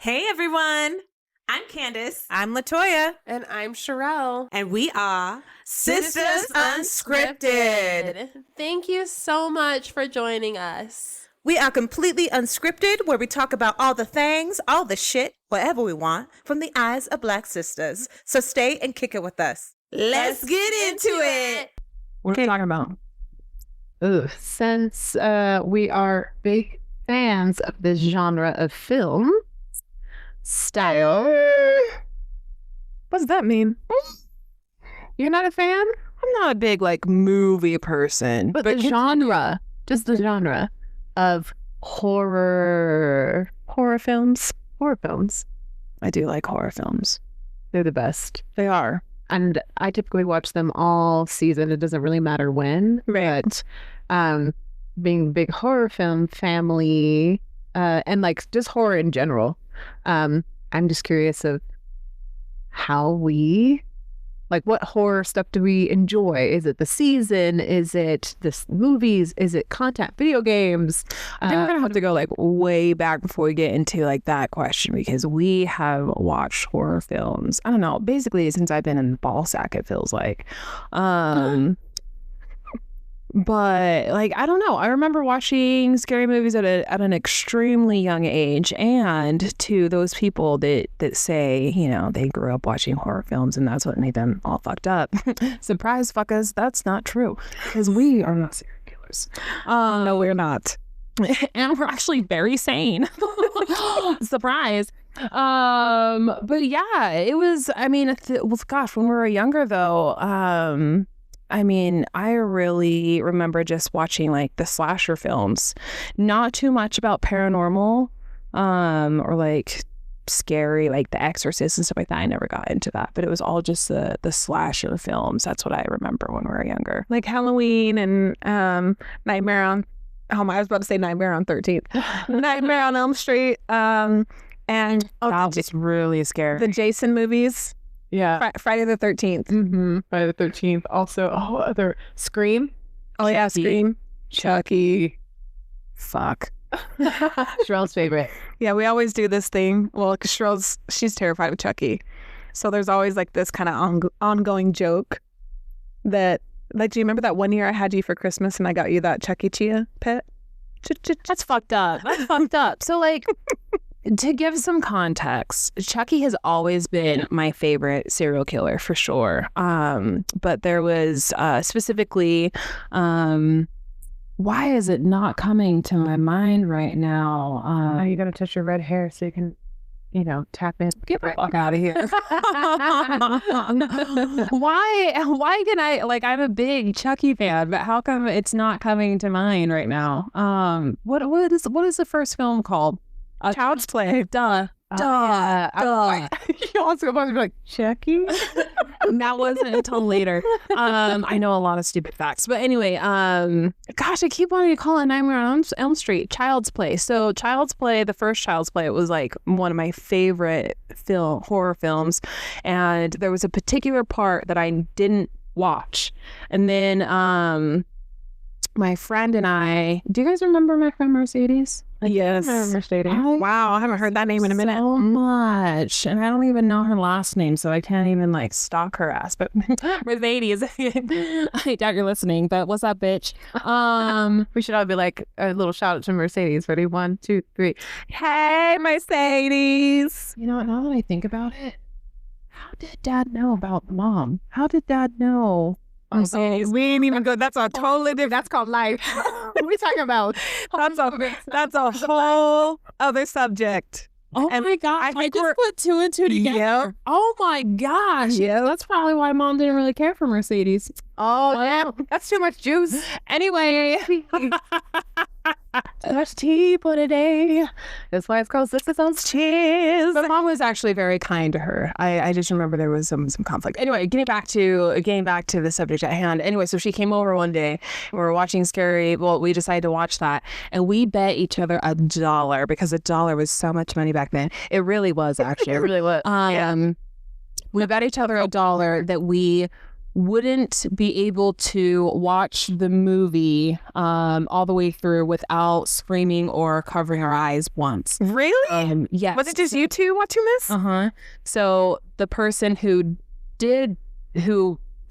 Hey everyone, I'm Candace. I'm Latoya. And I'm Sher'l. And we are Sistas Unscripted. Thank you so much for joining us. We are completely unscripted, where we talk about all the things, all the shit, whatever we want, from the eyes of Black sisters. So stay and kick it with us. Let's get into it. What are we talking about? Since we are big fans of this genre of film style. What does that mean? You're not a fan? I'm not a big movie person, But the genre, just the genre of horror films. I do like horror films. They're the best. They are. And I typically watch them all season. It doesn't really matter when. Right. But being a big horror film family, and just horror in general, I'm just curious of how we, what horror stuff do we enjoy? Is it the season? Is it the movies? Is it content, video games? I think we're going to have to go way back before we get into that question, because we have watched horror films, I don't know, basically since I've been in the ball sack, it feels like. But I don't know. I remember watching scary movies at an extremely young age, and to those people that say, they grew up watching horror films and that's what made them all fucked up. Surprise, fuckers, that's not true, because we are not serial killers. No, we're not. And we're actually very sane. Surprise. But yeah, it was, gosh, when we were younger though, I really remember just watching the slasher films, not too much about paranormal, or scary, The Exorcist and stuff like that. I never got into that, but it was all just the slasher films. That's what I remember when we were younger. Halloween and Nightmare on, I was about to say Nightmare on 13th. Nightmare on Elm Street, and that was really scary. The Jason movies. Yeah. Friday the 13th. Mm-hmm. Friday the 13th. Also, other Scream. Oh, yeah, Scream. Chucky. Fuck. Sher'l's favorite. Yeah, we always do this thing. Well, because she's terrified of Chucky. So there's always this kind of ongoing joke that, do you remember that one year I had you for Christmas and I got you that Chucky Chia pet? That's fucked up. That's fucked up. So, to give some context, Chucky has always been my favorite serial killer for sure. But there was specifically, why is it not coming to my mind right now? You gotta touch your red hair so you can, tap in. Get the fuck out of here. Why can I, I'm a big Chucky fan, but how come it's not coming to mind right now? What is the first film called? Child's Play. Duh. You also about to be Chucky? That wasn't until later. I know a lot of stupid facts. But anyway, gosh, I keep wanting to call it Nightmare on Elm Street. Child's Play. So Child's Play, the first Child's Play, it was one of my favorite horror films. And there was a particular part that I didn't watch. And then my friend and I, do you guys remember my friend Mercedes? Yes. I remember Mercedes. Wow, I haven't heard that name in a minute. So much. And I don't even know her last name, so I can't even stalk her ass. But Mercedes, I doubt you're listening, but what's up, bitch? We should all be a little shout out to Mercedes. Ready? 1, 2, 3. Hey, Mercedes. You know what? Now that I think about it, how did Dad know about Mom? How did Dad know? Mercedes. We ain't even good. That's a totally different. That's called life. What are we talking about? That's a whole other subject. Oh my gosh. I just put 2 and 2 together. Yeah. Oh my gosh. Yeah. That's probably why Mom didn't really care for Mercedes. Oh, yeah. That's too much juice. Anyway. Too much tea for today. That's why it's called Sistas. Cheers. But Mom was actually very kind to her. I just remember there was some conflict. Anyway, getting back to the subject at hand. Anyway, so she came over one day. We were watching scary. Well, we decided to watch that, and we bet each other $1 because $1 was so much money back then. It really was, actually. It really was. We bet each other $1 that we wouldn't be able to watch the movie all the way through without screaming or covering our eyes once. Really? Yes. Was it just you two watching this? So the person who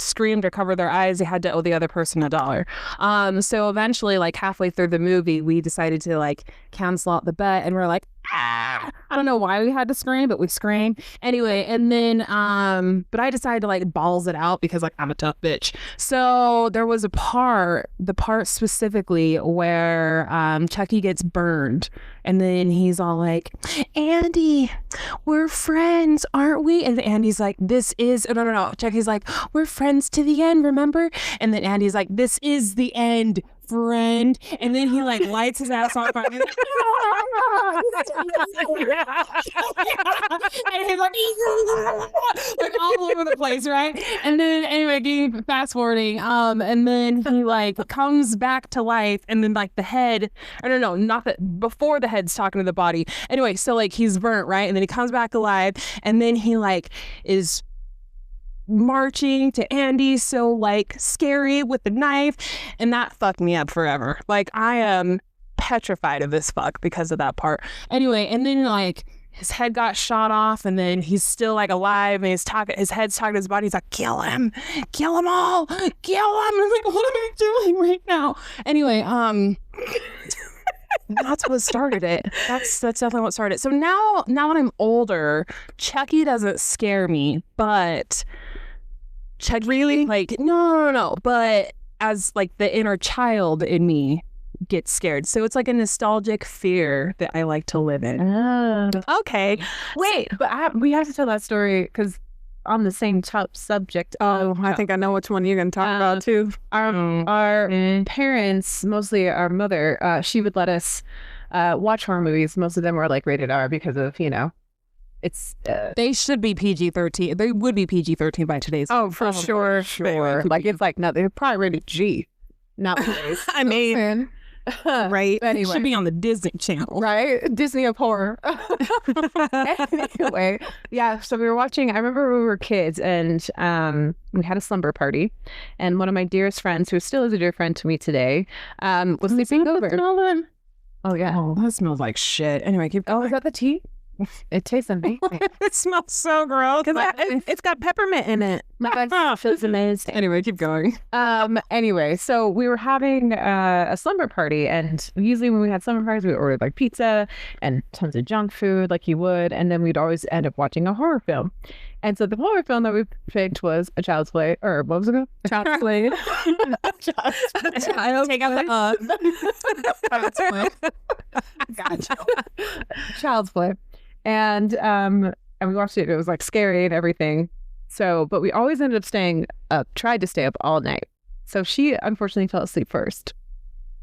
screamed or covered their eyes, they had to owe the other person $1. So eventually, like halfway through the movie, we decided to like cancel out the bet, and we're like, I don't know why we had to scream, but we screamed anyway. And then but I decided to like balls it out because like I'm a tough bitch. So there was the part specifically where Chucky gets burned, and then he's all like, Andy, we're friends, aren't we? And Andy's like, this is no. Chucky's like, we're friends to the end, remember? And then Andy's like, this is the end, friend. And then he like lights his ass on fire. And he's like all over the place, right? And then anyway, fast forwarding, and then he like comes back to life, and then like the head, no, not that, before the head's talking to the body. Anyway, so like he's burnt, right? And then he comes back alive, and then he like is marching to Andy, so like scary with the knife, and that fucked me up forever. Like I am petrified of this fuck because of that part. Anyway, and then like his head got shot off, and then he's still like alive, and his head's talking to his body. He's like, kill him all, kill him. And I'm like, what am I doing right now? Anyway, that's what started it. That's definitely what started it. So now that I'm older, Chucky doesn't scare me, but Chucky, really? Like, no. But as like the inner child in me gets scared. So it's like a nostalgic fear that I like to live in. Okay. Wait, but we have to tell that story because on the same subject. Oh, I think I know which one you're going to talk about too. Our parents, mostly our mother, she would let us watch horror movies. Most of them were like rated R because of, it's they should be PG-13. They would be PG-13 by today's. Oh, for sure. Like it's like, no, they're probably rated G. Not I mean, right. Anyway. It should be on the Disney Channel. Right? Disney of horror. Anyway, yeah, so we were watching, I remember when we were kids, and we had a slumber party, and one of my dearest friends, who still is a dear friend to me today, was sleeping over. Oh, yeah. Oh, that smells like shit. Anyway, keep going. Oh, is that the tea? It tastes amazing. It smells so gross. It's got peppermint in it. My God, feels amazing. Anyway, keep going. Anyway, so we were having a slumber party, and usually when we had slumber parties, we ordered like pizza and tons of junk food, like you would, and then we'd always end up watching a horror film. And so the horror film that we picked was A Child's Play, or what was it called? Child's Play. Take out the Gotcha. Child's Play. And we watched it. It was like scary and everything. So, but we always ended up staying up, tried to stay up all night. So she unfortunately fell asleep first.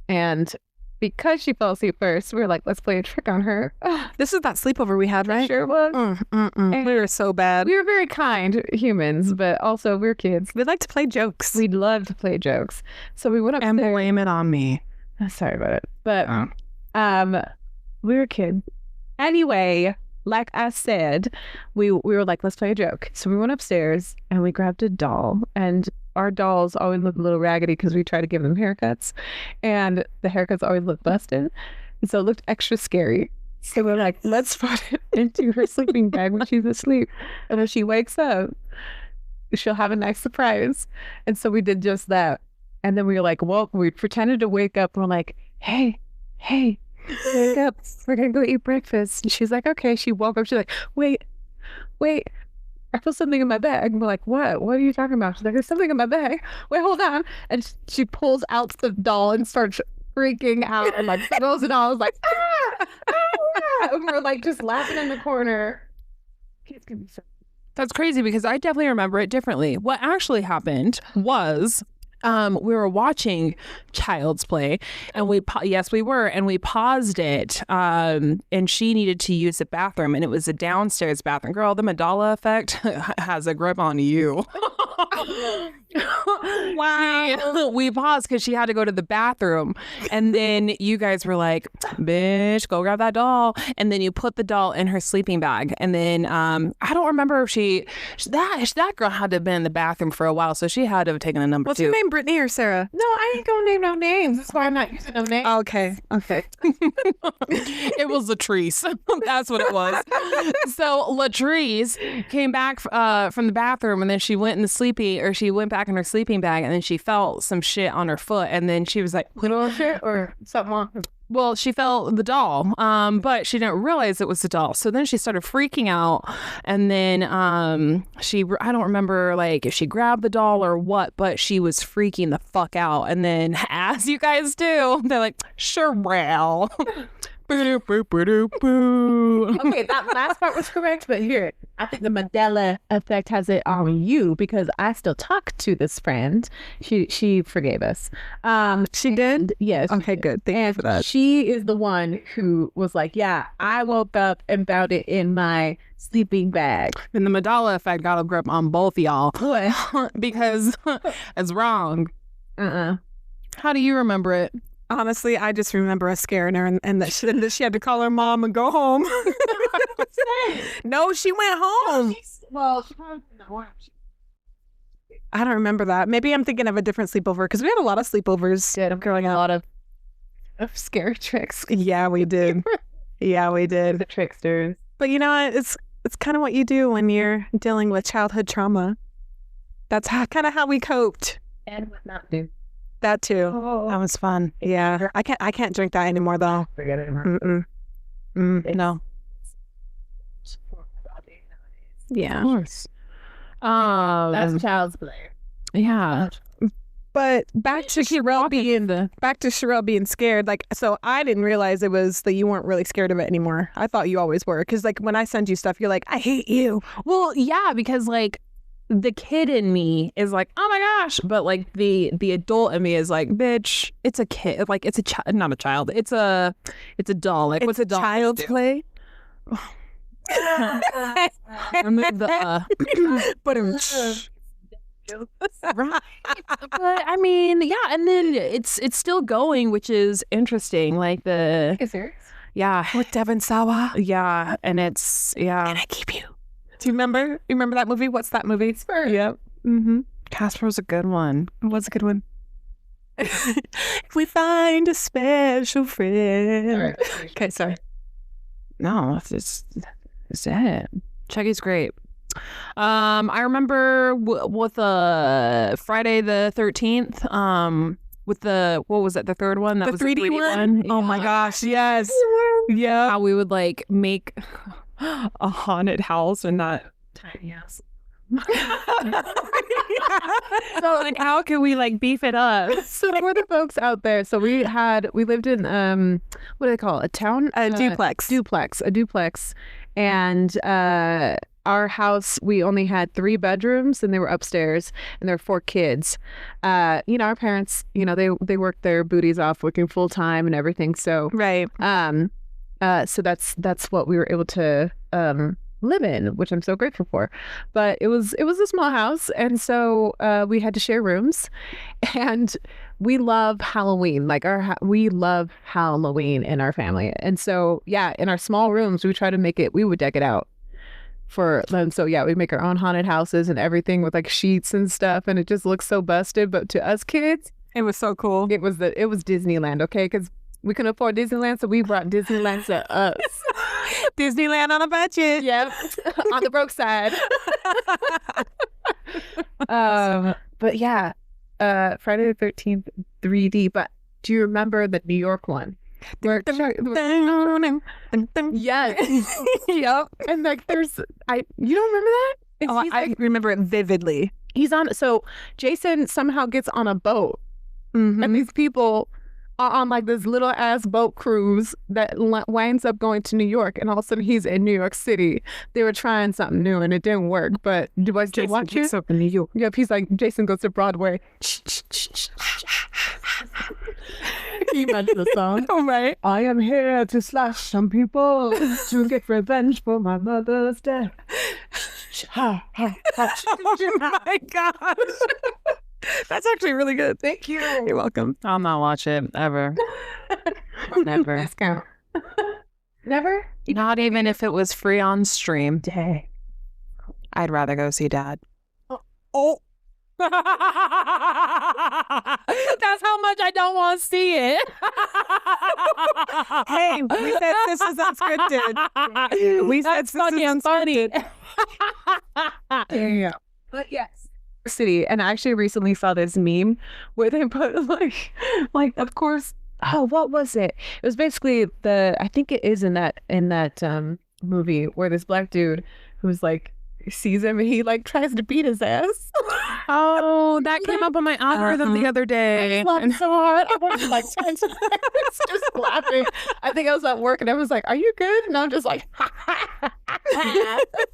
And because she fell asleep first, we were like, let's play a trick on her. This is that sleepover we had, right? Sure was. We were so bad. We were very kind humans, but also we're kids. We'd like to play jokes. We'd love to play jokes. So we went up And there. blame it on me. Sorry about it. But we were kids. Anyway, like I said, we were like, let's play a joke. So we went upstairs and we grabbed a doll, and our dolls always look a little raggedy because we try to give them haircuts, and the haircuts always look busted. And so it looked extra scary. So we're like, let's put it into her sleeping bag when she's asleep. And when she wakes up, she'll have a nice surprise. And so we did just that. And then we were like, well, we pretended to wake up. And we're like, hey, wake up. We're going to go eat breakfast. And she's like, okay. She woke up. She's like, wait. I feel something in my bag. And we're like, what? What are you talking about? She's like, there's something in my bag. Wait, hold on. And she pulls out the doll and starts freaking out and like settles it all. I was like, and we're like just laughing in the corner. Kids can be so. That's crazy because I definitely remember it differently. What actually happened was we were watching Child's Play, and yes, we were, and we paused it, and she needed to use the bathroom, and it was a downstairs bathroom. Girl, the Mandela effect has a grip on you. Wow. We paused because she had to go to the bathroom, and then you guys were like, bitch, go grab that doll, and then you put the doll in her sleeping bag, and then I don't remember if that girl had to have been in the bathroom for a while, so she had to have taken a number What's two. your name, Brittany or Sarah? No, I ain't gonna name no names. That's why I'm not using no names. Okay. It was Latrice. That's what it was. So Latrice came back from the bathroom, and then she went back in her sleeping bag, and then she felt some shit on her foot, and then she was like, Little shit or something on her. well, she felt the doll, but she didn't realize it was the doll. So then she started freaking out, and then I don't remember like if she grabbed the doll or what, but she was freaking the fuck out. And then, as you guys do, they're like, Sher'l. Okay, that last part was correct, but here, I think the Mandela effect has it on you because I still talk to this friend. She forgave us. She did? Yes. Okay, good. Thank you for that. She is the one who was like, yeah, I woke up and found it in my sleeping bag. And the Mandela effect got a grip on both of y'all because it's wrong. How do you remember it? Honestly, I just remember us scaring her and that she had to call her mom and go home. No, she went home. Well, she probably I don't remember that. Maybe I'm thinking of a different sleepover because we had a lot of sleepovers growing up. a lot of scary tricks. Yeah, we did. Yeah, we did. The tricksters. But you know what? It's kind of what you do when you're dealing with childhood trauma. That's kind of how we coped. And what not do. That too. That was fun. Yeah, I can't drink that anymore though. Forget it. No. Yeah. Of course. That's child's play. Yeah. But back to Sher'l being scared. Like, so I didn't realize it was that you weren't really scared of it anymore. I thought you always were. Because like when I send you stuff, you're like, I hate you. Well, yeah, because like the kid in me is like, oh my gosh, but like the adult in me is like, bitch, it's a kid, like it's a child, not a child, it's a doll. Like, what's a doll? Child's play. Remove the But right. But I mean, yeah, and then it's still going, which is interesting. Like the Is there? yeah, with Devon Sawa. yeah, and it's Can I keep you? Do you remember? You remember that movie? What's that movie? Spur. Yep. Mm-hmm. Casper was a good one. It was a good one. If we find a special friend. All right. Okay, sorry. No, it's it. Chucky's great. I remember with Friday the 13th. With the what was it? The third one. That The was 3D the 3D one? Oh my gosh, yes. Yeah. How we would like make a haunted house and not tiny house. So like, how can we like beef it up? So for the folks out there, so we lived in what do they call it? A town? A duplex. A duplex. And our house, we only had 3 bedrooms and they were upstairs and there were 4 kids. Our parents, they worked their booties off working full time and everything. So Right. so that's what we were able to live in, which I'm so grateful for. But it was a small house, and so we had to share rooms. And we love Halloween. Like we love Halloween in our family. And so yeah, in our small rooms, we would deck it out for them. So yeah, we make our own haunted houses and everything with like sheets and stuff, and it just looks so busted. But to us kids, It was so cool. it was Disneyland, okay? Because we couldn't afford Disneyland, so we brought Disneyland to us. Disneyland on a budget. Yep, on the broke side. But yeah, Friday the 13th 3D. But do you remember the New York one? Yes. Yep. And like, you don't remember that? Oh, I remember it vividly. So Jason somehow gets on a boat, Mm-hmm. and these people are on like this little ass boat cruise that winds up going to New York, and all of a sudden he's in New York City. They were trying something new and it didn't work, but do I still watch it? up in New York. Yep, he's like, Jason goes to Broadway. Can you imagine the song? Oh, right. I am here to slash some people to get revenge for my mother's death. Oh my gosh. That's actually really good. Thank you. You're welcome. I'll not watch it ever. Never. Discount. Never? Not even if it was free on stream. Dang. I'd rather go see Dad. Oh. That's how much I don't want to see it. Hey, we said this is unscripted. We said this is unscripted. Yeah. But yes. City. And I actually recently saw this meme where they put like of course, oh, what was it? It was basically I think it is in that movie where this black dude who's like sees him and he like tries to beat his ass. Oh, that came up on my algorithm the other day. I laughed so hard. I was like, I was just laughing. I think I was at work and I was like, "Are you good?" And I'm just like,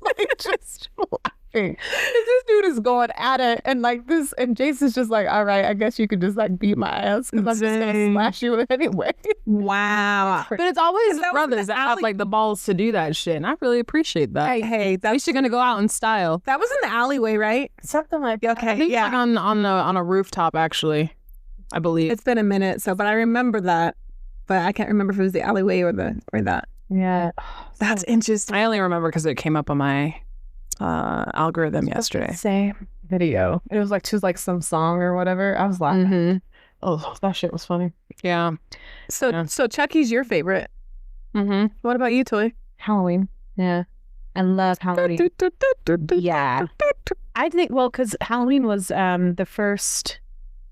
like just laughing. And this dude is going at it, and like this, and Jason's just like, "All right, I guess you could just like beat my ass because I'm just gonna slash you anyway." Wow. But it's always that was brothers the that have like the balls to do that shit, and I really appreciate that. Hey, At least you're gonna go out in style. that was in the alleyway, right? Something like that. Okay, I think it's like on a rooftop, actually. I believe. It's been a minute, but I remember that. But I can't remember if it was the alleyway or that. Yeah. That's interesting. I only remember because it came up on my algorithm yesterday. Same video. It was like to like some song or whatever. I was laughing. Mm-hmm. Oh, that shit was funny. Yeah. So Chucky's your favorite. Mm-hmm. What about you, Toy? Halloween. Yeah. I love Halloween. Yeah. I think, well, because Halloween was the first,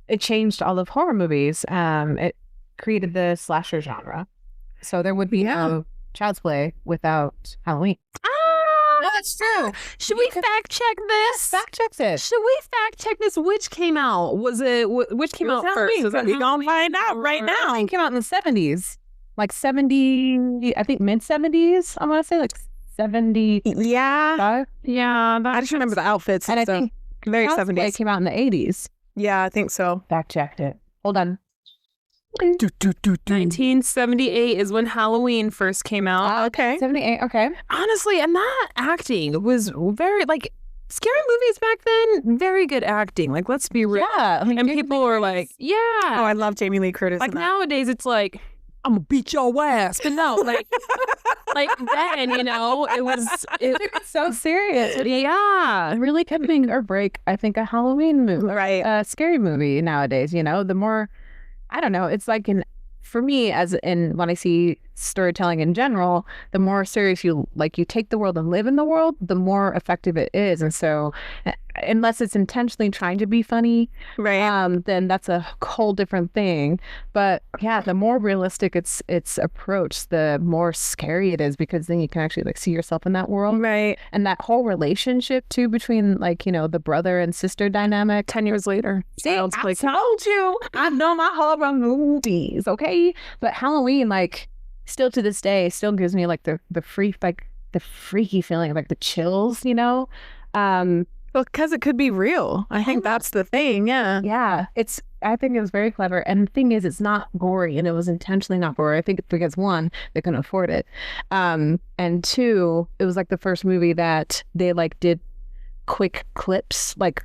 it changed all of horror movies. It created the slasher genre. So there would be no Child's Play without Halloween. No, that's true. Should we fact check this? Fact checks it. Should we fact check this? Which came out? Was it which came out first? Was it We gonna find out right now. Halloween came out in the 70s. Like 70, I think mid 70s, I want to say like 75. Yeah. Yeah, I just remember the outfits. And I so think very Child's Play 70s. came out in the 80s. Yeah, I think so. Fact checked it. Hold on. 1978 is when Halloween first came out. Okay. 78, okay. Honestly, and that acting was very like scary movies back then. Very good acting. Like, let's be real. Yeah. I mean, And people were like, Oh, yeah. I love Jamie Lee Curtis. Like in that. nowadays, it's like, I'm gonna beat your ass. But no, like then, it was it's so serious. yeah. It really could make or break, I think, a Halloween movie. Right. A scary movie nowadays, the more, I don't know, it's like for me, as in when I see storytelling in general, the more serious you take the world and live in the world, the more effective it is. And so unless it's intentionally trying to be funny, Right. then that's a whole different thing. But yeah, the more realistic it's approached, the more scary it is, because then you can actually like see yourself in that world. Right. And that whole relationship too between the brother and sister dynamic. 10 years later. See, Child's Play. I told you, I know my horror movies, okay? But Halloween, like, still to this day, still gives me like the freaky feeling, like the chills, Well, because it could be real. I think that's the thing. Yeah. Yeah, I think it was very clever. And the thing is, it's not gory, and it was intentionally not gory. I think it's because one, they couldn't afford it. And two, it was like the first movie that they like did quick clips, like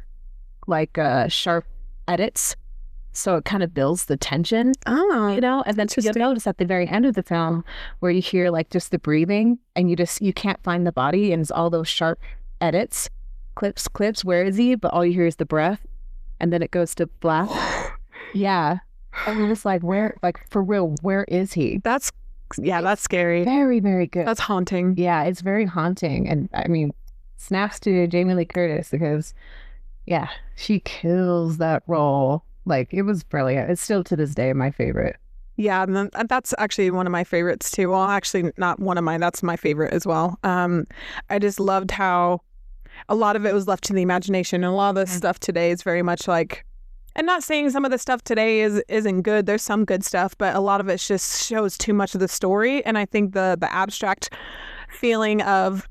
sharp edits. So it kind of builds the tension, Oh. and then you'll notice at the very end of the film where you hear like just the breathing, and you can't find the body, and it's all those sharp edits. Clips, where is he? But all you hear is the breath, and then it goes to black. Yeah. And we're just like, for real, where is he? That's scary. Very, very good. That's haunting. Yeah, it's very haunting. And I mean, snaps to Jamie Lee Curtis, because, yeah, she kills that role. Like, it was brilliant. It's still to this day my favorite. Yeah, and that's actually one of my favorites too. Well, actually, not one of mine. That's my favorite as well. I just loved how a lot of it was left to the imagination. And a lot of the stuff today is very much like And not saying some of the stuff today isn't good. There's some good stuff, but a lot of it just shows too much of the story. And I think the abstract feeling of,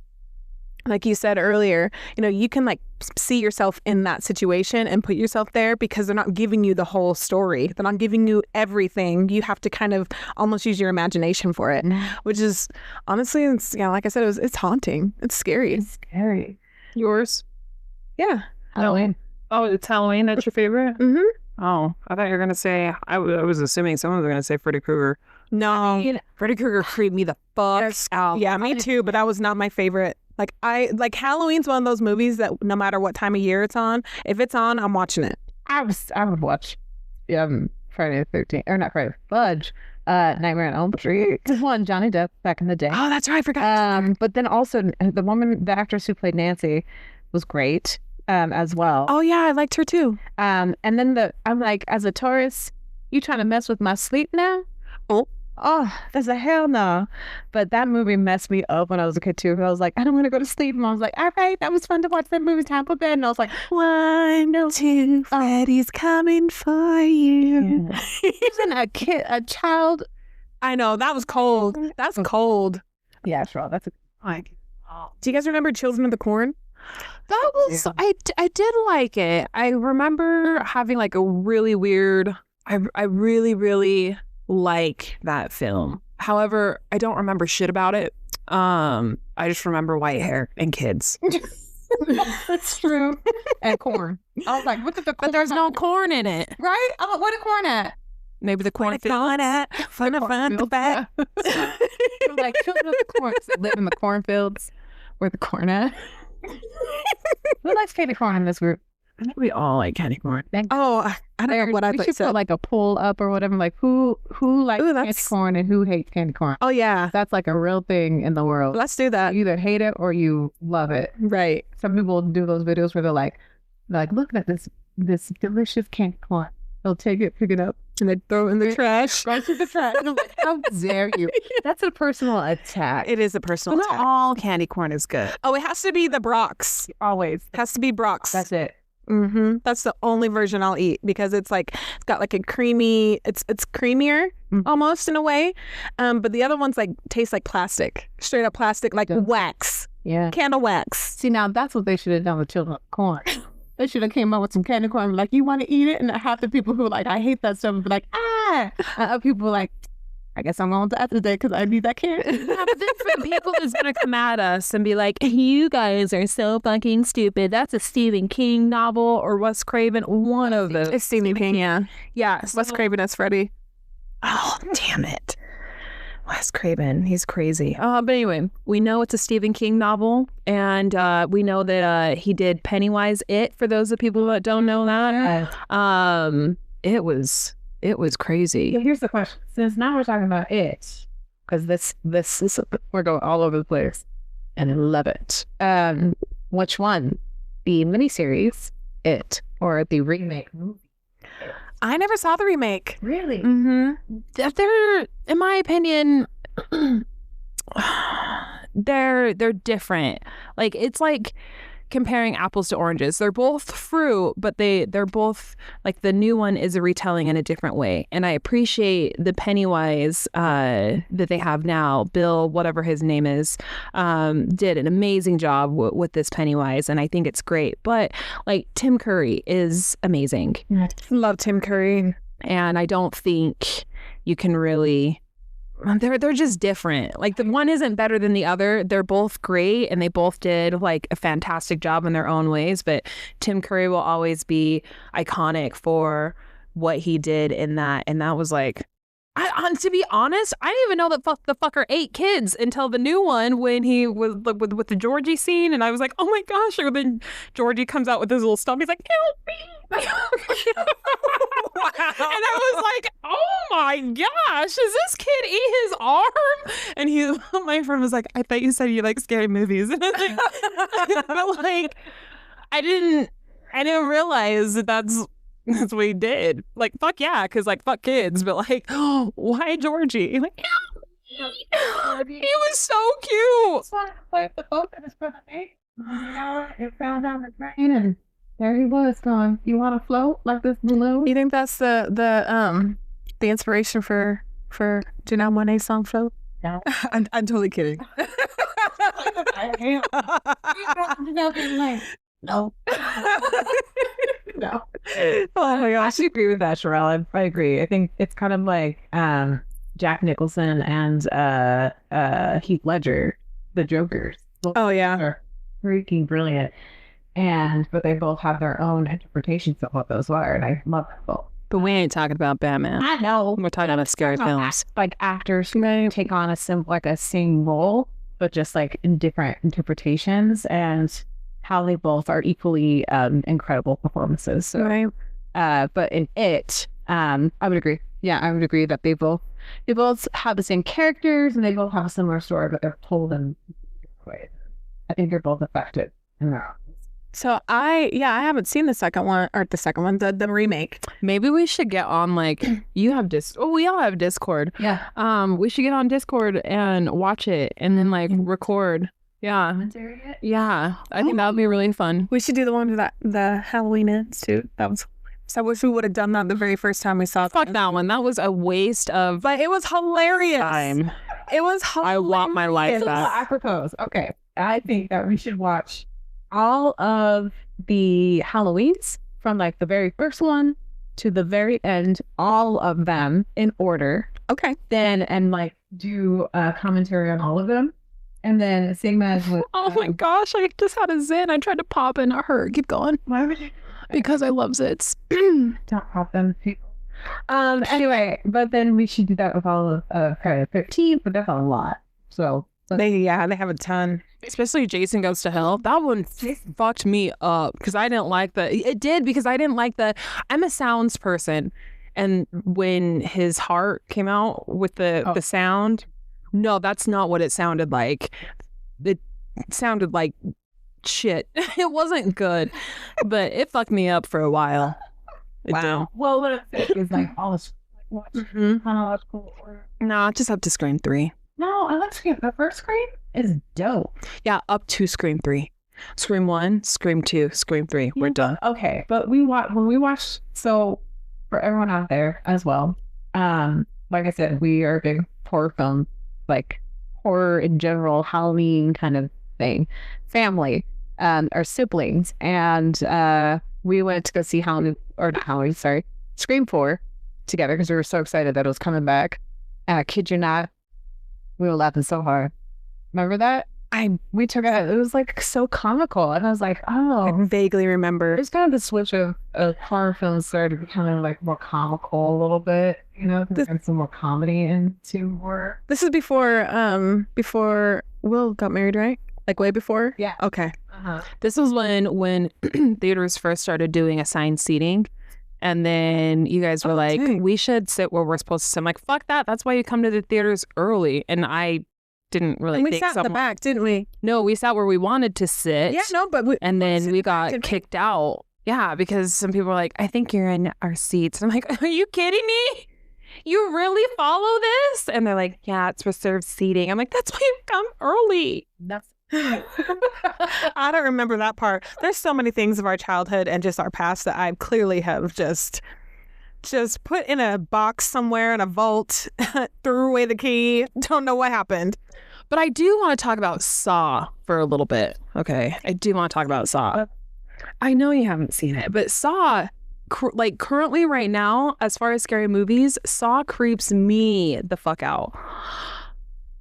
like you said earlier, you know, you can like see yourself in that situation and put yourself there because they're not giving you the whole story. They're not giving you everything. You have to kind of almost use your imagination for it, which is honestly, it's, yeah, like I said, it's haunting. It's scary. It's scary. Yours? Yeah. Halloween. Oh, it's Halloween. That's your favorite? Mm-hmm. Oh, I thought you were going to say, I was assuming someone was going to say Freddy Krueger. No. Freddy Krueger creeped me the fuck out. Yeah, me too, but that was not my favorite. Like Halloween's one of those movies that no matter what time of year it's on, if it's on, I'm watching it. I would watch Friday the 13th, or not Friday, Fudge, Nightmare on Elm Street. One, Johnny Depp back in the day. Oh, that's right, I forgot. But then also the actress who played Nancy was great as well. Oh yeah, I liked her too. And then I'm like, as a Taurus, you trying to mess with my sleep now? Oh, that's a hell no. But that movie messed me up when I was a kid too. I was like, I don't want to go to sleep. And I was like, all right, that was fun to watch that movie. Time for bed. And I was like, 1, 2, Freddy's coming for you. Using a child. I know, that was cold. That's cold. Yeah, sure. That's Like, do you guys remember Children of the Corn? That was, I did like it. I remember having like a really weird, I really, really like that film. However, I don't remember shit about it. I just remember white hair and kids. That's true. And corn. I was like, look at the corn. But there's no corn in it. Right? I'm like, where the corn at? Maybe the corn at? Fun to find the back. We're like, children of the corn that live in the cornfields. Where the corn at? Who likes candy corn in this group? I think we all like candy corn. Oh, I don't know what I we thought should you said. put like a poll up or whatever. Like who likes candy that's- corn and who hates candy corn? Oh yeah, That's like a real thing in the world. let's do that. You either hate it or you love it. Right. Some people do those videos where they're like, look at this delicious candy corn. They'll take it, pick it up, And they throw it in the trash. right to the trash. And I'm like, how dare you? That's a personal attack. It is a personal Well, not attack. all candy corn is good. Oh, it has to be the Brock's. Always. It has to be Brock's. That's it. Mm-hmm. That's the only version I'll eat because it's like it's got like a creamy. It's creamier almost in a way, but the other ones like taste like plastic, straight up plastic, like wax, Yeah. candle wax. See, now that's what they should have done with children of corn. They should have came up with some candy corn, like, you want to eat it? And half the people who are like, I hate that stuff, would be like, ah. And other people were like, I guess I'm going to after today because I need that candy. Yeah, but then for the people who's gonna come at us and be like, you guys are so fucking stupid. That's a Stephen King novel or Wes Craven. One of those. It's Stephen King, yeah. Yeah. Wes Craven as Freddy. Oh, damn it. Wes Craven. He's crazy. But anyway, we know it's a Stephen King novel. And we know that he did Pennywise It, for those of people that don't know that. It was crazy. Yeah, here's the question. Since now we're talking about it, because this is, we're going all over the place, and I love it. Which one? The miniseries, It, or the remake movie? I never saw the remake. Really? Mm-hmm. They're, in my opinion, they're different. Like, it's like comparing apples to oranges. They're both fruit, but they're both, like, the new one is a retelling in a different way. And I appreciate the Pennywise that they have now. Bill, whatever his name is, did an amazing job with this Pennywise, and I think it's great. But like, Tim Curry is amazing, Love Tim Curry. and I don't think you can really. They're just different. Like, the one isn't better than the other. They're both great, and they both did like a fantastic job in their own ways. But Tim Curry will always be iconic for what he did in that. And that was like, to be honest, I didn't even know that the fucker ate kids until the new one, when he was like, with the Georgie scene, and I was like, oh my gosh! And then Georgie comes out with his little stump. He's like, help me! And I was like, oh my gosh, does this kid eat his arm? And my friend was like, I thought you said you like scary movies. And I was like, but like, I didn't realize that's what he did. Like, fuck yeah, because like, fuck kids, but like, oh, why Georgie? Like, he was so cute. Just wanted to play with the boat that his brother made. You know, it fell down the drain, and There he was going, you want to float like this balloon? You think that's the inspiration for Janelle Monáe's song "Float"? No. I'm totally kidding. No. No. Oh my I gosh. actually agree with that, Sher'l. I agree. I think it's kind of like Jack Nicholson and Heath Ledger, the Jokers. Both Oh yeah. are freaking brilliant. But they both have their own interpretations of what those were, and I love them both. But we ain't talking about Batman. I know. We're talking about scary films. Like actors take on a same role, but just like in different interpretations, and how they both are equally incredible performances. So, Right. but in it, I would agree. Yeah, I would agree that they both have the same characters and they both have a similar story, but they're told in different ways. I think they're both effective in their own. So I haven't seen the remake. Maybe we should get on like you have we all have Discord. Yeah. We should get on Discord and watch it and then like record. Yeah. Yeah. I think that would be really fun. We should do the one with the Halloween ends too. That was. So I wish we would have done that the very first time we saw it. Fuck that one. That was a waste of But it was hilarious. time. It was hilarious. I want my life back. I propose. Okay. I think that we should watch all of the Halloweens from like the very first one to the very end, all of them in order. Okay. Then and like do a commentary on all of them. And then same as with Oh my gosh, I just had a Zen. I tried to pop and it hurt. Keep going. why would you Because I love Zits. don't pop them people? Anyway, but then we should do that with all of Friday the 13th, but that's a lot. So They have a ton. Especially Jason Goes to Hell. That one fucked me up because I didn't like it did because I didn't like I'm a sounds person. And when his heart came out with the sound, no, that's not what it sounded like. It sounded like shit. It wasn't good, but it fucked me up for a while. It Wow. well, what it is like all this chronological order. No, just up to Scream 3. No, I like Scream. The first Scream is dope. Yeah, up to Scream 3. Scream 1, Scream 2, Scream 3. We're done. Okay, but when we watch, so for everyone out there as well, like I said, we are a big horror film, like horror in general, Halloween kind of thing, family, our siblings, and we went to go see Scream 4 together because we were so excited that it was coming back. And I kid you not, we were laughing so hard. Remember that? We took it. It was like so comical, and I was like, oh. I vaguely remember. It's kind of the switch of horror films started becoming like more comical a little bit, you know, and some more comedy into horror. This is before Will got married, right? Like way before? Yeah. Okay. This was when theaters first started doing assigned seating. And then you guys were like, dang. we should sit where we're supposed to sit. I'm like, fuck that. That's why you come to the theaters early. And I didn't really And we think sat in the back, didn't we? No, we sat where we wanted to sit. Yeah, no, but And then we got didn't we? kicked out. Yeah, because some people were like, I think you're in our seats. I'm like, are you kidding me? You really follow this? And they're like, yeah, it's reserved seating. I'm like, that's why you come early. I don't remember that part. There's so many things of our childhood and just our past that I clearly have just put in a box somewhere in a vault, threw away the key. Don't know what happened. But I do want to talk about Saw for a little bit. Okay. I do want to talk about Saw. I know you haven't seen it, but Saw, currently right now, as far as scary movies, Saw creeps me the fuck out.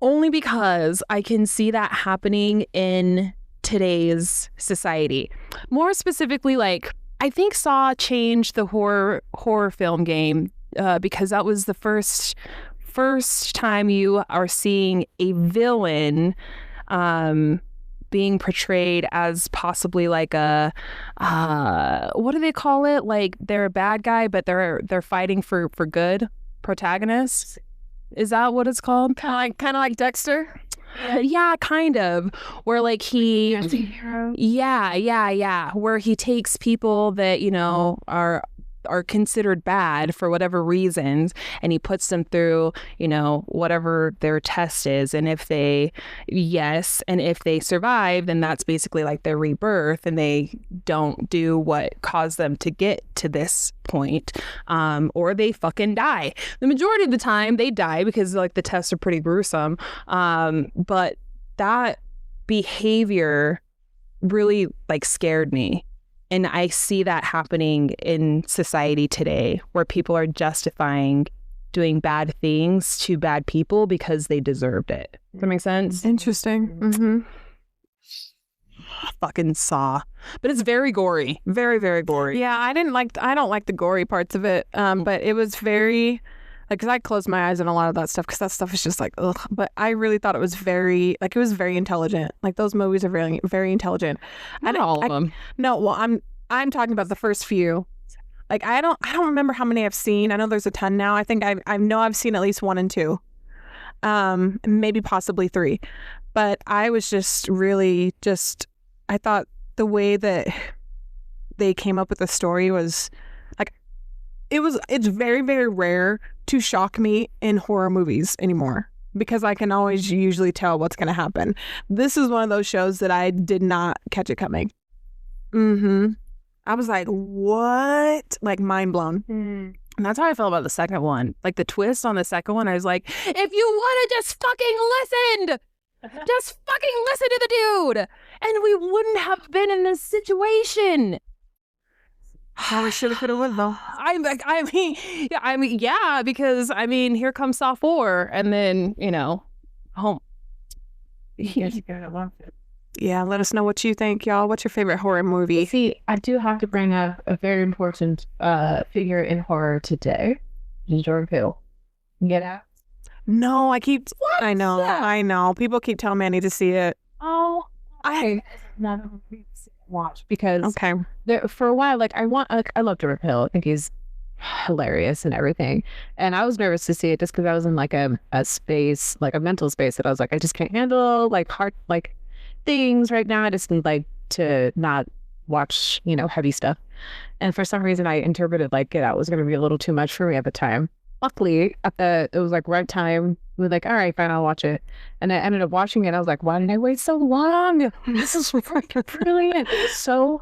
Only because I can see that happening in today's society. More specifically, like, I think Saw changed the horror film game because that was the first time you are seeing a villain being portrayed as possibly like a what do they call it? Like they're a bad guy, but they're fighting for good protagonist. Is that what it's called? Kind of like Dexter. Yeah, kind of. Where like he, yeah. Where he takes people that, you know, are are considered bad for whatever reasons, and he puts them through, whatever their test is. And if they survive, then that's basically like their rebirth, and they don't do what caused them to get to this point, or they fucking die. The majority of the time they die because like the tests are pretty gruesome. But that behavior really like scared me. And I see that happening in society today, where people are justifying doing bad things to bad people because they deserved it. Does that make sense? Interesting. Mm-hmm. Fucking Saw. But it's very gory. Very, very gory. Yeah, I don't like the gory parts of it. But it was very, like, because I closed my eyes on a lot of that stuff, because that stuff is just like, ugh. But I really thought it was very intelligent. Like, those movies are very, very intelligent. Not all of them. No, well, I'm talking about the first few. Like, I don't remember how many I've seen. I know there's a ton now. I think I know I've seen at least 1 and 2, maybe possibly 3. But I was just really I thought the way that they came up with the story was like, it's very, very rare to shock me in horror movies anymore, because I can always usually tell what's going to happen. This is one of those shows that I did not catch it coming. I was like, what? Like, mind blown. And that's how I felt about the second one. Like, the twist on the second one, I was like, if you would have just fucking listened, just fucking listen to the dude, and we wouldn't have been in this situation. How we should have could have won, though. I mean, yeah, because here comes Saw 4, and then home. Yeah, let us know what you think, y'all. What's your favorite horror movie? See, I do have to bring up a very important figure in horror today. Jordan Peele. Get Out. No, I know. People keep telling me I need to see it. Oh, I never watch, because okay. For a while, like, I love Jordan Peele. I think he's hilarious and everything. And I was nervous to see it just because I was in like a space, like a mental space that I was like, I just can't handle like hard like things right now. I just need like to not watch, heavy stuff. And for some reason, I interpreted like Get Out was going to be a little too much for me at the time. Luckily, it was like right time. We were like, all right, fine, I'll watch it. And I ended up watching it. I was like, why did I wait so long? This is freaking brilliant. It's so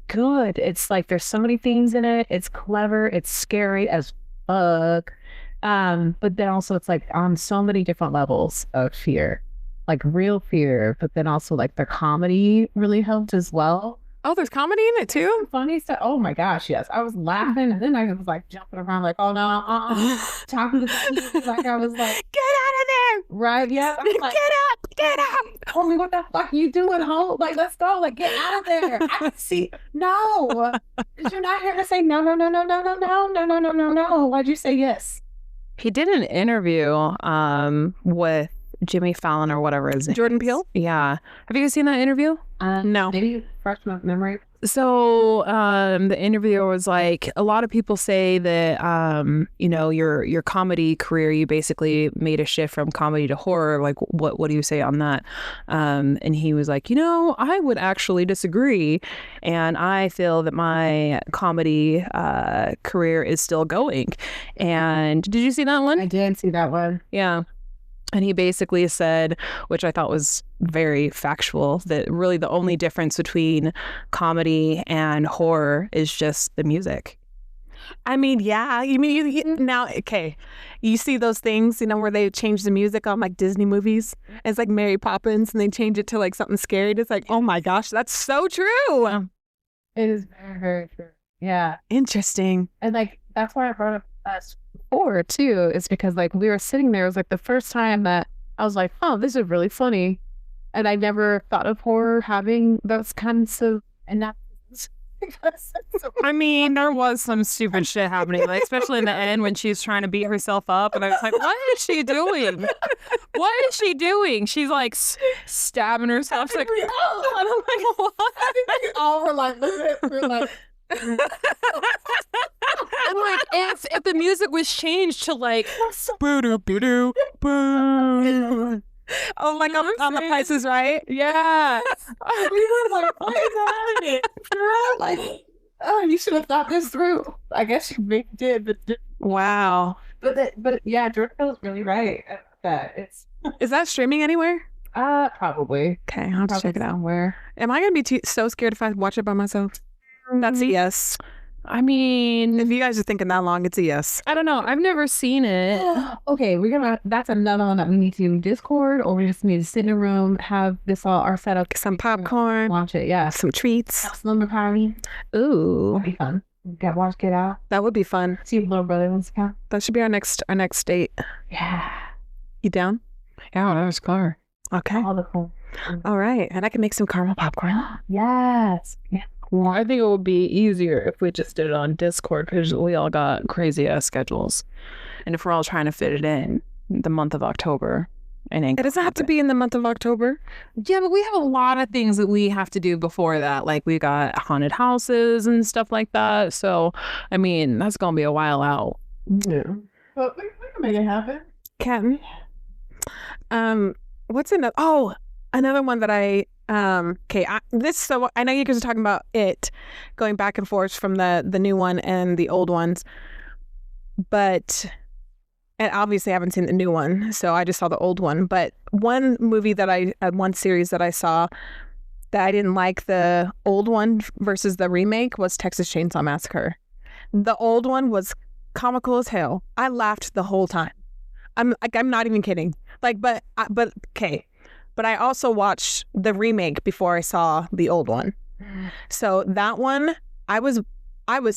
good. It's like there's so many things in it. It's clever. It's scary as fuck. But then also it's like on so many different levels of fear, like real fear. But then also like the comedy really helped as well. Oh, there's comedy in it too? Funny stuff. Oh my gosh, yes. I was laughing, and then I was like jumping around like, oh no, talking to the people, like I was like, get out of there! Right? Yeah. I was like, get up! Homie, what the fuck you doing, ho? Like, let's go. Like, get out of there. I see. No. Did you not hear her say no? Why'd you say yes? He did an interview with Jimmy Fallon or whatever his name. Jordan Peele? Yeah. Have you guys seen that interview? No. Maybe fresh memory. So the interviewer was like, a lot of people say that your comedy career, you basically made a shift from comedy to horror. Like, what do you say on that? And he was like, I would actually disagree, and I feel that my comedy career is still going. And did you see that one? I did see that one. Yeah. And he basically said, which I thought was very factual, that really the only difference between comedy and horror is just the music. I mean, yeah. Now, okay, you see those things, where they change the music on like Disney movies. It's like Mary Poppins, and they change it to like something scary. It's like, oh my gosh, that's so true. It is very, very true. Yeah. Interesting. And like, that's why I brought up us before too, is because like we were sitting there, it was like the first time that I was like, oh, this is really funny. And I never thought of horror having those kinds of, and that I mean, there was some stupid shit happening, like especially in the end when she's trying to beat herself up, and I was like, what is she doing? What is she doing? She's like stabbing herself. She's like, oh, and I'm like, what? All were like, we're like, and like if the music was changed to like boo-doo, boo. Oh, like on The Price is Right? Yeah. we were like, what is happening? Like, oh, you should have thought this through. I guess you maybe did, but Wow. but yeah, Jordan Peele's really right at that. It's Is that streaming anywhere? probably. Okay, I'll have to check it out. somewhere. Am I gonna be so scared if I watch it by myself? That's a yes. I mean, If you guys are thinking that long, it's a yes. I don't know. I've never seen it. Okay, that's another one that we need to Discord, or we just need to sit in a room, have this all our setup, Some popcorn, watch it. Yeah, some treats. slumber party. Ooh, It'll be fun. Get out. that would be fun. See if little brother wants to come. That should be our next date. Yeah, You down? Yeah, that was clear. Okay. all the cool. All right, and I can make some caramel popcorn. Yes. Yeah. Well, I think it would be easier if we just did it on Discord because we all got crazy ass schedules. And if we're all trying to fit it in the month of October, it doesn't have to be in the month of October. Yeah, but we have a lot of things that we have to do before that. Like we got haunted houses and stuff like that. So, I mean, that's going to be a while out. Yeah. But we can make it happen. Ken. What's another? Oh, another one that I. Okay. So I know you guys are talking about it, going back and forth from the new one and the old ones, but and obviously I haven't seen the new one, so I just saw the old one. But one series that I saw that I didn't like the old one versus the remake was Texas Chainsaw Massacre. The old one was comical as hell. I laughed the whole time. I'm not even kidding. But okay. But I also watched the remake before I saw the old one. So that one, I was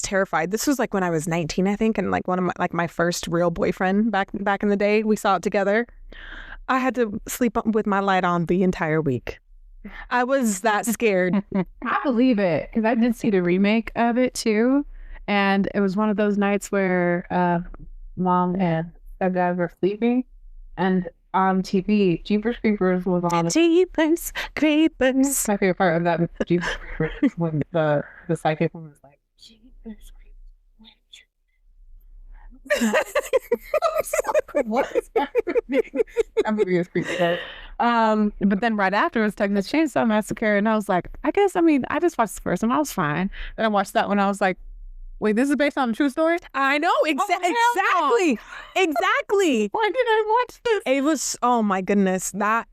terrified. This was like when I was 19, I think, and like one of my first real boyfriend back in the day. We saw it together. I had to sleep with my light on the entire week. I was that scared. I believe it, because I did see the remake of it too, and it was one of those nights where mom and stepdad were sleeping, and on TV, Jeepers Creepers was on. Jeepers Creepers. My favorite part of that Jeepers Creepers when the psychic woman was like, Jeepers Creepers. What is happening? That movie is creepy. But then right after it was Texas Chainsaw Massacre, and I was like, I just watched the first one. I was fine. Then I watched that one. I was like, wait, this is based on a true story? I know exactly. Why did I watch this? It was, oh my goodness, that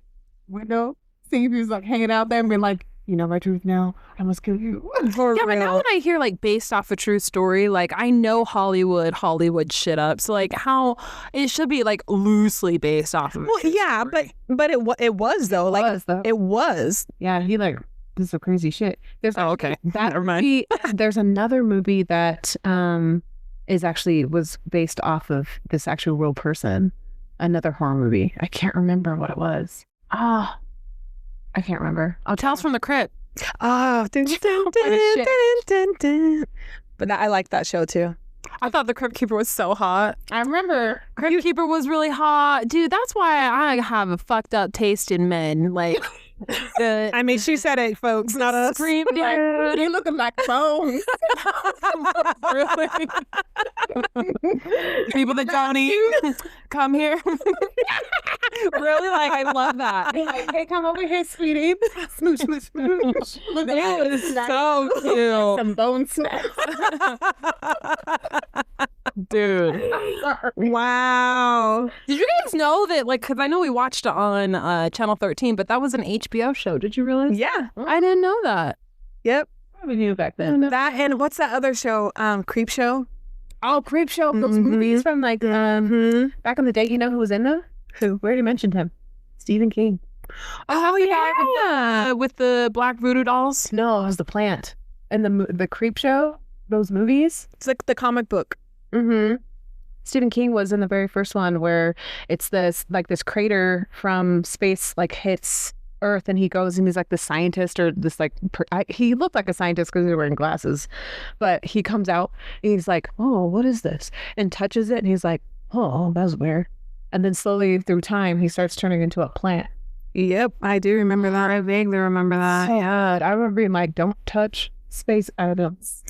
Window. See if he was like hanging out there and being like, you know my truth now. I must kill you. for Yeah, but now real. when I hear like based off a true story, like I know Hollywood shit up. So like how it should be like loosely based off of. Well, yeah, but it was though. Like it was. Yeah, he like this is some crazy shit. There's Oh, okay. that Never mind. movie, there's another movie that was based off of this actual real person. Another horror movie. I can't remember what it was. I can't remember. Oh, Tales from the Crypt. Oh, dun, dun, dun, shit. dun, dun, dun. But I like that show too. I thought the Crypt Keeper was so hot. I remember. Crypt Keeper was really hot. Dude, that's why I have a fucked up taste in men. Like, the I mean, she said it, folks, not us. scream, dude. They looking like bones. Really? People that don't eat, come here. Really? Like, I love that. Like, hey, come over here, sweetie. Smooch, smooch, smooch. Look at It was so cute. some bone snacks. Dude. Wow. Did you guys know that, like, because I know we watched it on Channel 13, but that was an HBO show. Did you realize? Yeah. I didn't know that. Yep. Probably knew back then. That and what's that other show? Creep Show. Oh, Creep Show. Those movies from like back in the day. You know who was in them? Who? We already mentioned him. Stephen King. Oh yeah. With the black voodoo dolls. No, it was the plant. And the Creep Show. Those movies. It's like the comic book. Mm-hmm. Stephen King was in the very first one where it's this crater from space like hits Earth, and he goes and he's like the scientist or this like he looked like a scientist because he was wearing glasses, but he comes out and he's like, oh, what is this? And touches it and he's like, oh, that's weird. And then slowly through time he starts turning into a plant. Yep, I do remember that. I vaguely remember that. God, I remember being like, don't touch space items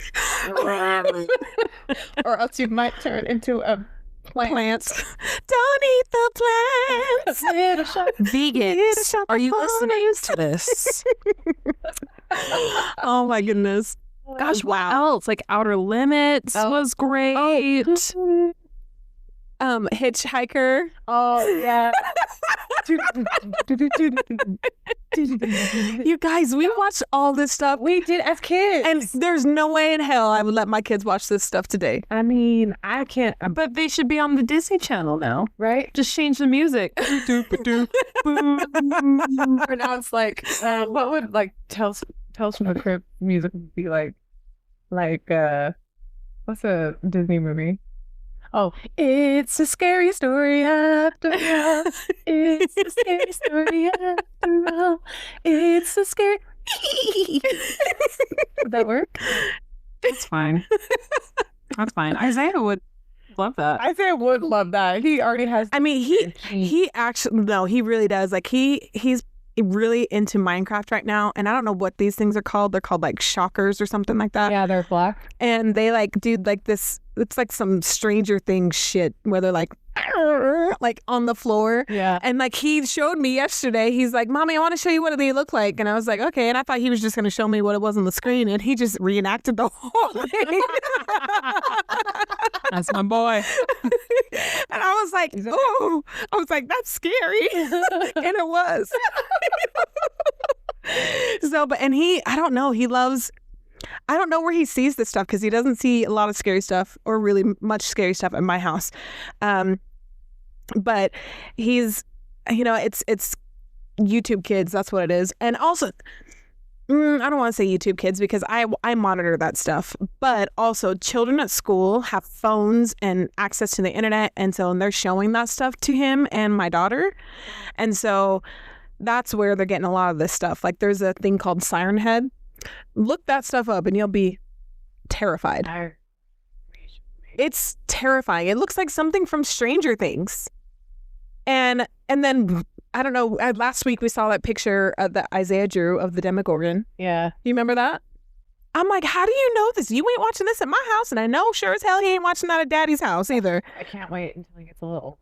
or else you might turn into a Plants. Don't eat the plants. Vegans, are you listening to this? Oh my goodness. Gosh, what else? Like Outer Limits was great. Hitchhiker. Oh yeah. You guys, we watched all this stuff. We did as kids. And there's no way in hell I would let my kids watch this stuff today. I mean, I can't. But they should be on the Disney Channel now. Right? Just change the music. Or now it's like, what would like Tales from the Crypt music be like? Like, what's a Disney movie? Oh, it's a scary story after all. It's a scary story after all. It's a scary. Would that work? It's fine. That's fine. Isaiah would love that. Isaiah would love that. He already has. I mean, he actually, no, he really does. Like he's really into Minecraft right now, and I don't know what these things are called. They're called like shockers or something like that. Yeah, they're black. And they like do like this. It's like some Stranger Things shit where they're like on the floor. Yeah. And like he showed me yesterday, he's like, "Mommy, I want to show you what they look like." And I was like, "Okay." And I thought he was just going to show me what it was on the screen, and he just reenacted the whole thing. That's my boy. And I was like, "Oh," I was like, "That's scary," and it was. So, but and I don't know, he loves. I don't know where he sees this stuff because he doesn't see a lot of scary stuff or really much scary stuff at my house. But he's, it's YouTube Kids. That's what it is. And also, I don't want to say YouTube Kids because I monitor that stuff. But also, children at school have phones and access to the internet. And so they're showing that stuff to him and my daughter. And so that's where they're getting a lot of this stuff. Like there's a thing called Siren Head. Look that stuff up and you'll be terrified. It's terrifying. It looks like something from Stranger Things. And then, I don't know, last week we saw that picture that Isaiah drew of the Demogorgon. Yeah. You remember that? I'm like, how do you know this? You ain't watching this at my house. And I know sure as hell he ain't watching that at Daddy's house either. I can't wait until he gets a little older.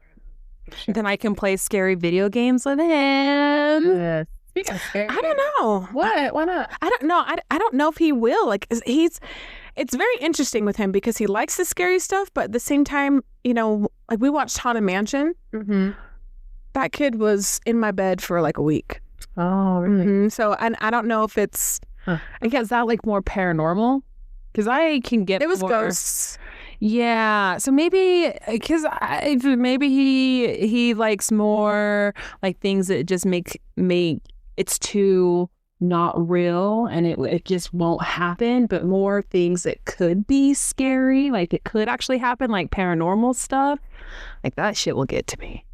Then I can play scary video games with him. Yes. Speaking of scary, I don't know. What? Why not? I don't know. I don't know if he will. Like it's very interesting with him because he likes the scary stuff, but at the same time, like we watched Haunted Mansion. Mm-hmm. That kid was in my bed for like a week. Oh, really? Mm-hmm. So I don't know if it's. I guess is that like more paranormal? Because I can get It was more... ghosts. Yeah, so maybe maybe he likes more like things that just make it's too not real and it just won't happen, but more things that could be scary, like it could actually happen, like paranormal stuff. Like that shit will get to me.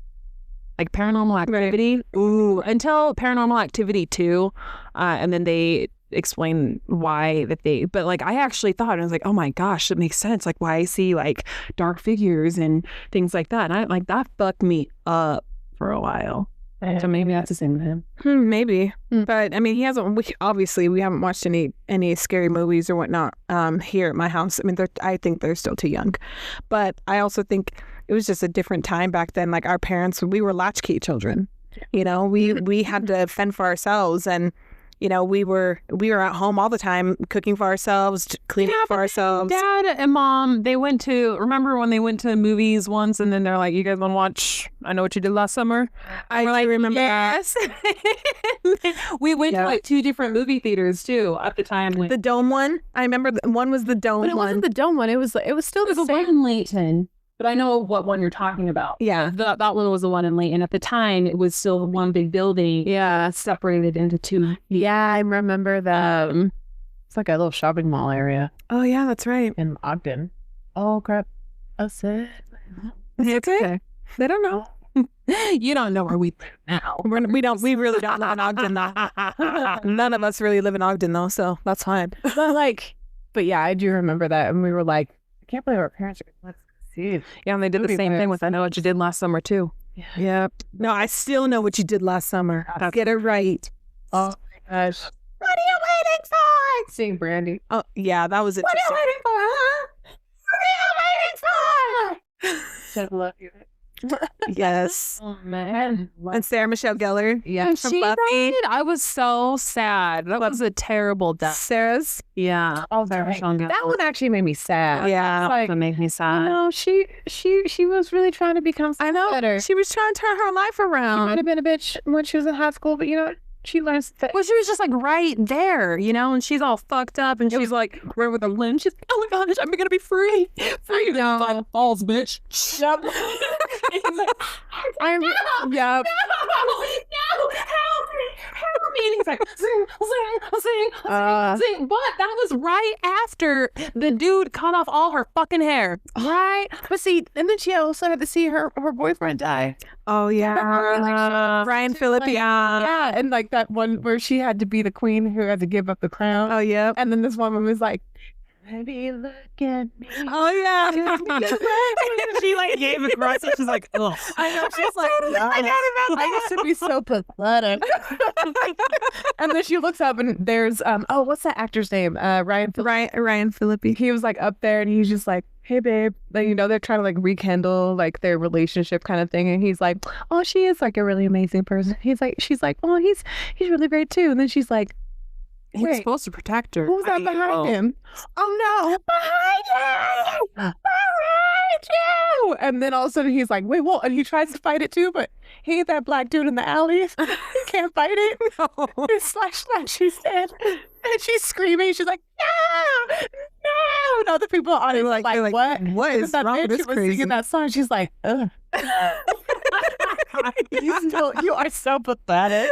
Like Paranormal Activity. Right. Ooh, until Paranormal Activity 2, and then they explain why but like I actually thought, I was like, oh my gosh, it makes sense, like why I see like dark figures and things like that, and I like that fucked me up for a while. So maybe that's the same with him. Maybe. But I mean, he hasn't. We haven't watched any scary movies or whatnot here at my house. I mean, I think they're still too young. But I also think it was just a different time back then. Like our parents, we were latchkey children. We had to fend for ourselves, and we were at home all the time, cooking for ourselves, cleaning for ourselves. Dad and Mom, remember when they went to movies once and then they're like, you guys want to watch I Know What You Did Last Summer? I remember yes. That. We went to like 2 different movie theaters too at the time. The Dome one. I remember one was the Dome one. But it wasn't the Dome one. It was still the same. One in Layton. But I know what one you're talking about. Yeah. That one was the one in Layton. At the time, it was still one big building. Yeah. Separated into 2. Yeah, I remember that. It's like a little shopping mall area. Oh, yeah, that's right. In Ogden. Oh, crap. That's it. It's okay. They don't know. You don't know where we live now. We really don't live in Ogden, though. None of us really live in Ogden, though, so that's fine. But yeah, I do remember that. And we were like, I can't believe our parents are let's see. Yeah, and they did the same thing with I Know What You Did Last Summer, too. Yeah. No, I still know what you did last summer. Get it right. Oh, my gosh. What are you waiting for? Seeing Brandy. Oh, yeah, that was it. What are you waiting for, huh? What are you waiting for? Should love you. Yes. Oh man. And Sarah Michelle Gellar. Yeah. From She Buffy. died? I was so sad. That was a terrible death. Sarah's. Yeah. Oh, Sarah Michelle Gellar. that one actually made me sad. Yeah. Like, That made me you sad. know, she was really trying to become I know. better. She was trying to turn her life She around. might have been a bitch when she was in high school, but you know, she learns that. Well, she was just like right there, you know, and she's all fucked up, and she's like right with her limb. She's like, oh my gosh, I'm gonna be free. Free. No. Falls, bitch. Yeah. No, help me. And he's like, sing. But that was right after the dude cut off all her fucking hair. Right? But see, and then she also had to see her boyfriend die. Oh, yeah. Ryan Phillippe. Yeah, and like that one where she had to be the queen who had to give up the crown. Oh, yeah. And then this woman was like, "Baby, look at me." Oh, yeah. She like gave a grunt. She's like, ugh. I know. She's like, I used to be so pathetic. And then she looks up and there's what's that actor's name? Ryan Ryan Phillippe. He was like up there and he's just like, "Hey babe," like, you know, they're trying to like rekindle like their relationship kind of thing, and he's like, "Oh, she is like a really amazing person." She's like, "Oh, he's really great too," and then she's like, He was Wait. supposed to protect her. "Who's that behind him?" "Oh no, behind you!" And then all of a sudden he's like, "Wait, what?" And he tries to fight it too, but he ain't that black dude in the alley. He can't fight it. It's slash, she's dead. And she's screaming. She's like, "No, no!" And other people on it like, "What? What is that wrong bitch with this who was crazy? singing that song?" She's like, "Ugh." You are so pathetic.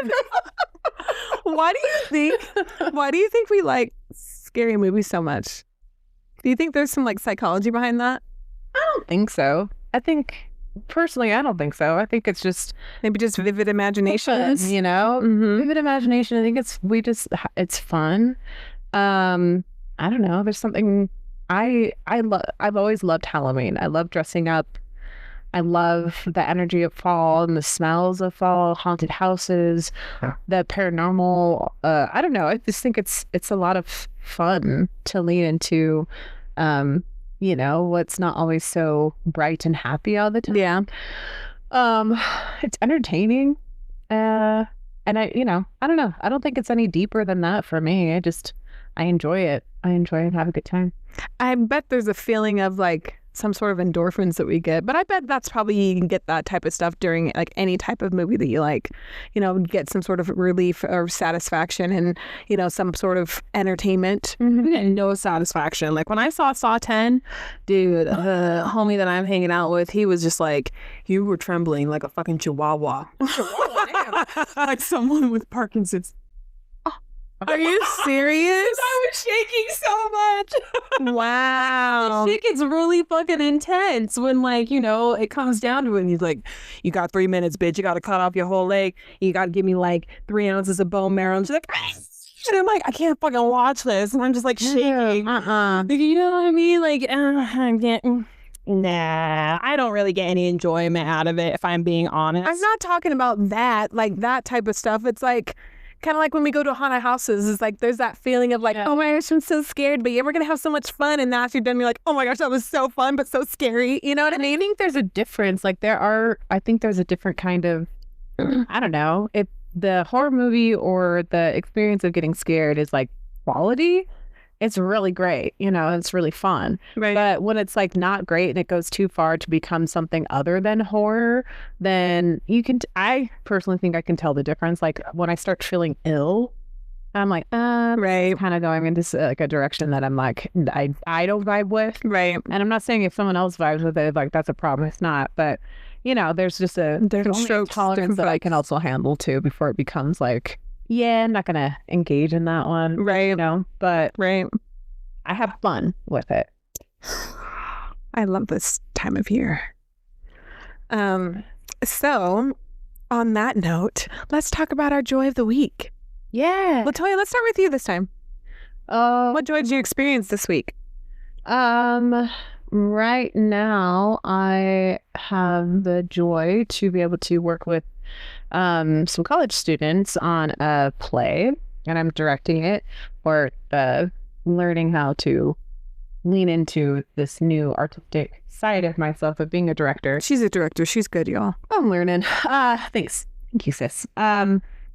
Why do you think we like scary movies so much? Do you think there's some like psychology behind that? I don't think so. Personally, I don't think so. I think it's just Maybe just vivid imaginations. you know, Mm-hmm. vivid imagination. I think it's fun. I don't know. There's something I've always loved Halloween. I love dressing up. I love the energy of fall and the smells of fall, haunted houses, the paranormal. I don't know. I just think it's a lot of fun to lean into. You know, what's not always so bright and happy all the time. Yeah. It's entertaining. And I don't know. I don't think it's any deeper than that for me. I enjoy it. I enjoy it and have a good time. I bet there's a feeling of like some sort of endorphins that we get, but I bet that's probably you can get that type of stuff during like any type of movie that you like, you know, get some sort of relief or satisfaction and, you know, some sort of entertainment. We get no satisfaction. Like when I saw 10, dude, the homie that I'm hanging out with, he was just like, you were trembling like a fucking chihuahua. Like someone with Parkinson's. Are you serious? I was shaking so much. Wow. Shit gets really fucking intense when, like, you know, it comes down to it. And he's like, you got 3 minutes, bitch. You got to cut off your whole leg. You got to give me like 3 ounces of bone marrow. And she's like, and I'm like, I can't fucking watch this. And I'm just like shaking. Like, you know what I mean? Like, I'm getting... Nah, I don't really get any enjoyment out of it, if I'm being honest. I'm not talking about that, like that type of stuff. It's like kind of like when we go to haunted houses. It's like there's that feeling of like, oh my gosh, I'm so scared, but yeah, we're gonna have so much fun. And now after you're done, you're like, oh my gosh, that was so fun, but so scary. You know what I mean? I think there's a difference. Like I think there's a different kind of, I don't know, if the horror movie or the experience of getting scared is like quality, it's really great. You know, it's really fun. Right. But when it's like not great and it goes too far to become something other than horror, then I personally think I can tell the difference. Like when I start feeling ill, I'm like, right. kind of going into like a direction that I'm like, I don't vibe with. Right. And I'm not saying if someone else vibes with it, like that's a problem. It's not. But, you know, there's just there's only a strokes, tolerance different that I vibes. can also handle too before it becomes like, yeah, I'm not going to engage in that one. Right. You know, but Right. I have fun with it. I love this time of year. So on that note, let's talk about our joy of the week. Yeah. Latoya, let's start with you this time. What joy did you experience this week? Right now I have the joy to be able to work with some college students on a play, and I'm directing it or learning how to lean into this new artistic side of myself of being a director. She's a director. She's good, y'all. I'm learning. Thanks. Thank you, sis.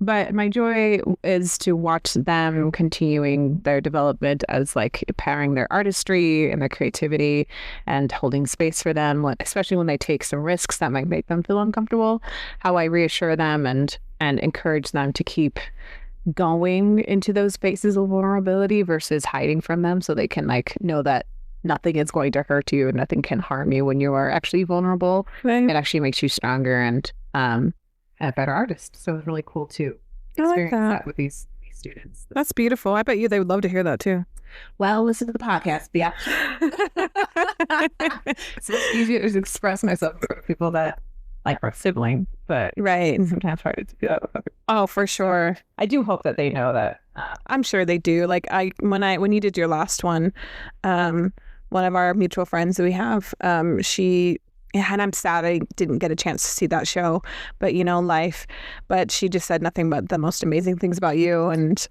But my joy is to watch them continuing their development as like empowering their artistry and their creativity and holding space for them, especially when they take some risks that might make them feel uncomfortable. How I reassure them and encourage them to keep going into those spaces of vulnerability versus hiding from them, so they can like know that nothing is going to hurt you and nothing can harm you when you are actually vulnerable. Right. It actually makes you stronger and a better artist. So it's really cool to I like experience that. that with these students. That's beautiful. I bet you they would love to hear that too. Well, listen to the podcast. Yeah. So it's easier to express myself to people that like our sibling, but Right. it's sometimes harder to do that with other. Oh, for sure. I do hope that they know that. I'm sure they do. Like when you did your last one, one of our mutual friends that we have, and I'm sad I didn't get a chance to see that show, but life. But she just said nothing but the most amazing things about you, and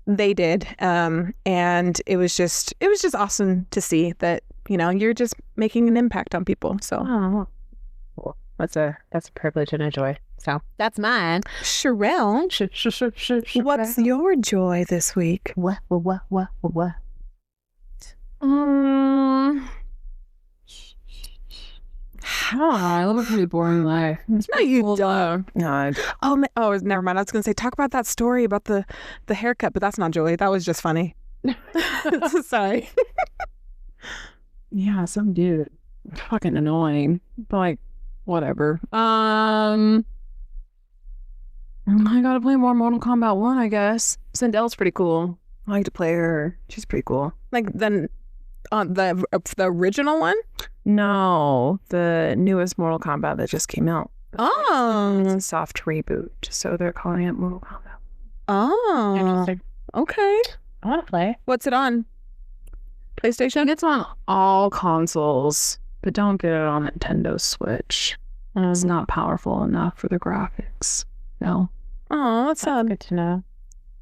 they did, and it was just awesome to see that you're just making an impact on people. So Oh, cool. That's a privilege and a joy. So that's mine. Sher'l, what's your joy this week? What? I live a pretty boring life. It's No, you don't. No, Never mind. I was gonna say talk about that story about the haircut, but that's not joy. That was just funny. Sorry. yeah, some dude. Fucking annoying. But like, whatever. I gotta play more Mortal Kombat 1, I guess. Sindel's pretty cool. I like to play her. She's pretty cool. Like then, the original one. No, the newest Mortal Kombat that just came out. It's Oh, a soft reboot, so they're calling it Mortal Kombat. oh, Interesting. okay. I want to play. What's it on? PlayStation. It's on all consoles, but don't get it on Nintendo Switch. It's not powerful enough for the graphics. No. Oh, that's sad. Good to know.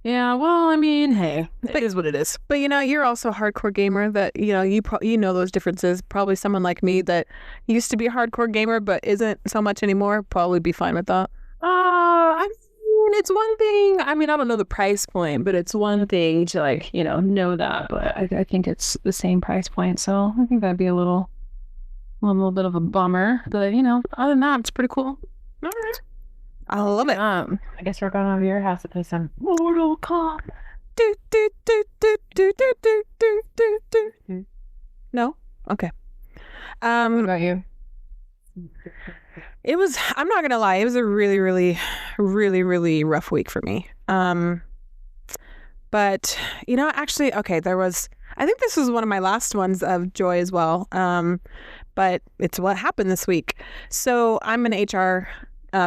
Yeah, well, I mean, hey, it is what it is. But you're also a hardcore gamer. That you know those differences. Probably someone like me that used to be a hardcore gamer but isn't so much anymore. Probably be fine with that. I mean, it's one thing. I mean, I don't know the price point, but it's one thing to like, know that. But I think it's the same price point, so I think that'd be a little bit of a bummer. But other than that, it's pretty cool. All right. I love it. I guess we're going over to your house to play some Mortal Kombat. Do, do, do, do, do, do, do, do, do, do. No? Okay. What about you? It was, I'm not gonna lie, it was a really, really, really, really rough week for me. But actually, okay, I think this was one of my last ones of joy as well. But it's what happened this week. So I'm an HR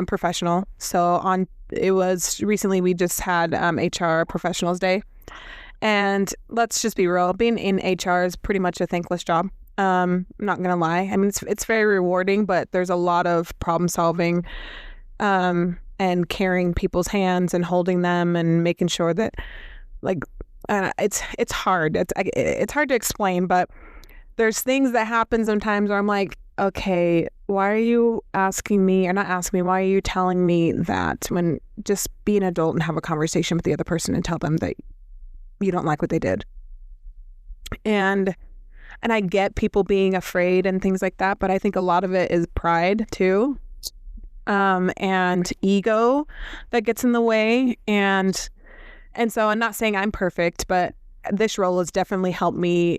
professional. So it was recently we just had HR Professionals Day, and let's just be real, being in HR is pretty much a thankless job. I'm not gonna lie. I mean, it's very rewarding, but there's a lot of problem solving, and carrying people's hands and holding them and making sure that, like, it's hard. It's hard to explain, but there's things that happen sometimes where I'm like, okay, why are you asking me, or not asking me, why are you telling me that, when just be an adult and have a conversation with the other person and tell them that you don't like what they did. And I get people being afraid and things like that, but I think a lot of it is pride too, and ego that gets in the way. And so I'm not saying I'm perfect, but this role has definitely helped me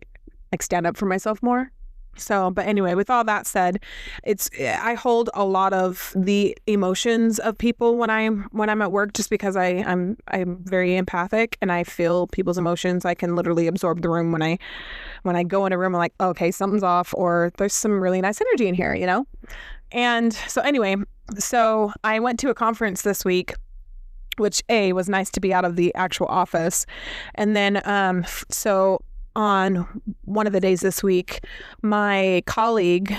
like stand up for myself more. So, but anyway, with all that said, I hold a lot of the emotions of people when I'm at work, just because I'm very empathic and I feel people's emotions. I can literally absorb the room when I go in a room. I'm like, okay, something's off, or there's some really nice energy in here, And so anyway, so I went to a conference this week, which was nice to be out of the actual office, and then so on one of the days this week, my colleague,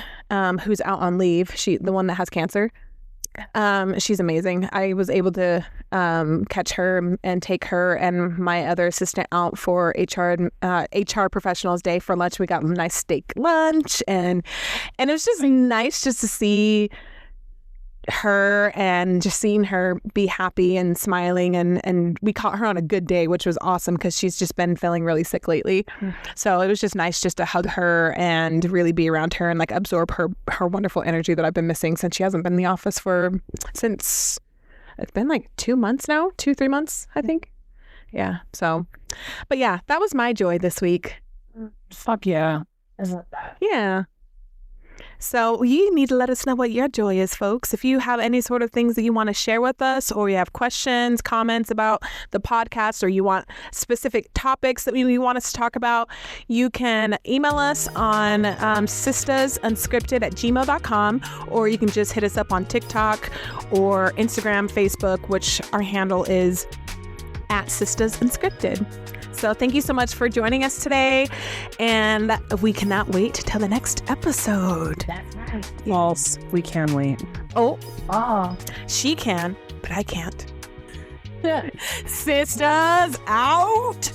who's out on leave, the one that has cancer, she's amazing. I was able to catch her and take her and my other assistant out for HR Professionals Day for lunch. We got a nice steak lunch, and it was just nice just to see her and just seeing her be happy and smiling, and we caught her on a good day, which was awesome because she's just been feeling really sick lately. So it was just nice just to hug her and really be around her and like absorb her wonderful energy that I've been missing since she hasn't been in the office since it's been like 2 months now, 3 months, I think. Yeah. So, but yeah, that was my joy this week. Fuck yeah. Yeah. So you need to let us know what your joy is, folks. If you have any sort of things that you want to share with us, or you have questions, comments about the podcast, or you want specific topics that we want us to talk about, you can email us on sistasunscripted@gmail.com, or you can just hit us up on TikTok or Instagram, Facebook, which our handle is @sistasunscripted. So thank you so much for joining us today, and we cannot wait till the next episode. That's right. False. We can wait. Oh, she can, but I can't. Sistas out.